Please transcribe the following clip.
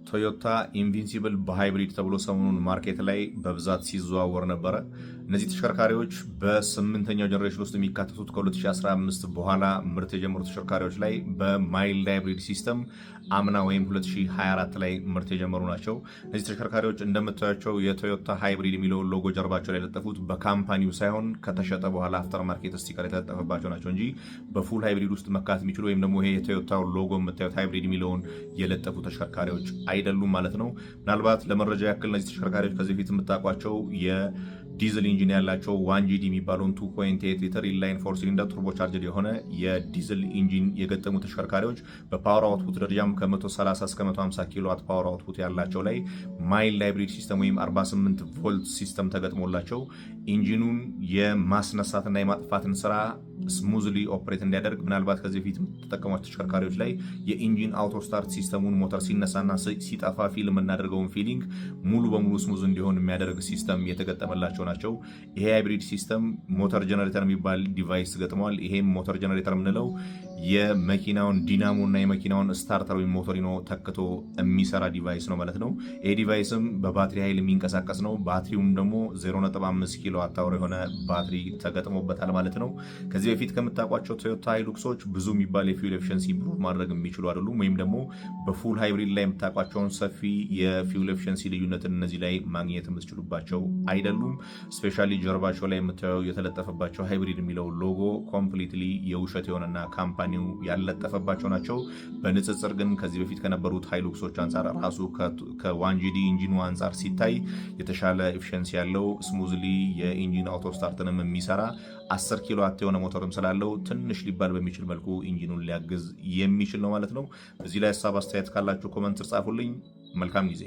ቶዮታ ኢንቪንሲብል በሃይብሪድ ተብሎ ሰሞኑን ማርኬት ላይ በብዛት ሲዘዋወር ነበረ። እነዚህ ተሽከርካሪዎች በ8ኛው ጀነሬሽን ውስጥ የሚካተቱት ከ2015 በኋላ ምርት የጀመሩ ተሽከርካሪዎች ላይ በማይልድ ሃይብሪድ ሲስተም አምና ወይም 2024 ላይ ምርት የጀመሩ ናቸው። እነዚህ ተሽከርካሪዎች እንደምታዩቸው የቶዮታ ሃይብሪድ የሚለውን ሎጎ ጀርባቸው ላይ የለጠፉት በካምፓኒው ሳይሆን ከተሸጠ በኋላ አፍተር ማርኬት ስቲከር የተለጠፈባቸው ናቸው እንጂ በፉል ሃይብሪድ ውስጥ መካተት የሚችሉ ወይም ደግሞ ይሄ የቶዮታ ሎጎ የምታዩት ሃይብሪድ የሚለውን የለጠፉ ተሽከርካሪዎች አይደሉም ማለት ነው። ምናልባት ለመረጃ ያክል እነዚህ ተሽከርካሪዎች ከዚህ በፊት የምታውቋቸው የዲዝል ኢንጂን ያላቸው 1GD የሚባለውን 2.8 ሊትር ኢንላይን 4 ሲሊንደር ቱርቦ ቻርጅድ የሆነ የዲዝል ኢንጂን የገጠሙ ተሽከርካሪዎች በፓወር አውትፑት ደረጃም ከ130 እስከ 150 ኪሎዋት ፓወር አውትፑት ያላቸው ላይ ማይልድ ሃይብሪድ ሲስተም ወይም 48 ቮልት ሲስተም ተገጥሞላቸው ኢንጂኑን የማስነሳትና የማጥፋትን ስራ ስሙዝሊ ኦፕሬት እንዲያደርግ ምናልባት ከዚህ በፊት ተጠቀሟቸው ተሽከርካሪዎች ላይ የኢንጂን አውቶ ስታርት ሲስተሙን ሞተር ሲነሳና ሲጠፋ ፊልም እናደርገውን ፊሊንግ ሙሉ በሙሉ ስሙዝ እንዲሆን የሚያደርግ ሲስተም የተገጠመላቸው ናቸው። ይሄ ሃይብሪድ ሲስተም ሞተር ጀነሬተር የሚባል ዲቫይስ ገጥመዋል። ይሄም ሞተር ጀነሬተር የምንለው የመኪናውን ዲናሞ እና የመኪናውን ስታርተር ወይም ሞቶሪኖ ተክቶ የሚሰራ ዲቫይስ ነው ማለት ነው። ይሄ ዲቫይስም በባትሪ ኃይል የሚንቀሳቀስ ነው። ባትሪውም ደግሞ 0.5 ኪሎዋት አወር የሆነ ባትሪ ተገጥሞበታል ማለት ነው። ከዚህ በፊት ከምታውቋቸው ቶዮታ ሃይሉክሶች ብዙ የሚባል የፊውል ኤፊሽንሲ ኢምፕሩቭ ማድረግ የሚችሉ አይደሉም። ወይም ደግሞ በፉል ሃይብሪድ ላይ የምታውቋቸውን ሰፊ የፊውል ኤፊሽንሲ ልዩነትን እነዚህ ላይ ማግኘት የምትችሉባቸው አይደሉም። ስፔሻሊ ጀርባቸው ላይ የምታየው የተለጠፈባቸው ሃይብሪድ የሚለው ሎጎ ኮምፕሊትሊ የውሸት የሆነና ካምፓኒው ያለጠፈባቸው ናቸው። በንጽጽር ግን ከዚህ በፊት ከነበሩት ሃይሉክሶች አንጻር ራሱ ከ1GD ኢንጂኑ አንጻር ሲታይ የተሻለ ኤፊሽንሲ ያለው ስሙዝሊ የኢንጂን አውቶ ስታርትንም የሚሰራ 10 ኪሎዋት የሆነ ሞተርም ስላለው ትንሽ ሊባል በሚችል መልኩ ኢንጂኑን ሊያግዝ የሚችል ነው ማለት ነው። በዚህ ላይ ሀሳብ አስተያየት ካላችሁ ኮመንት ጻፉልኝ። መልካም ጊዜ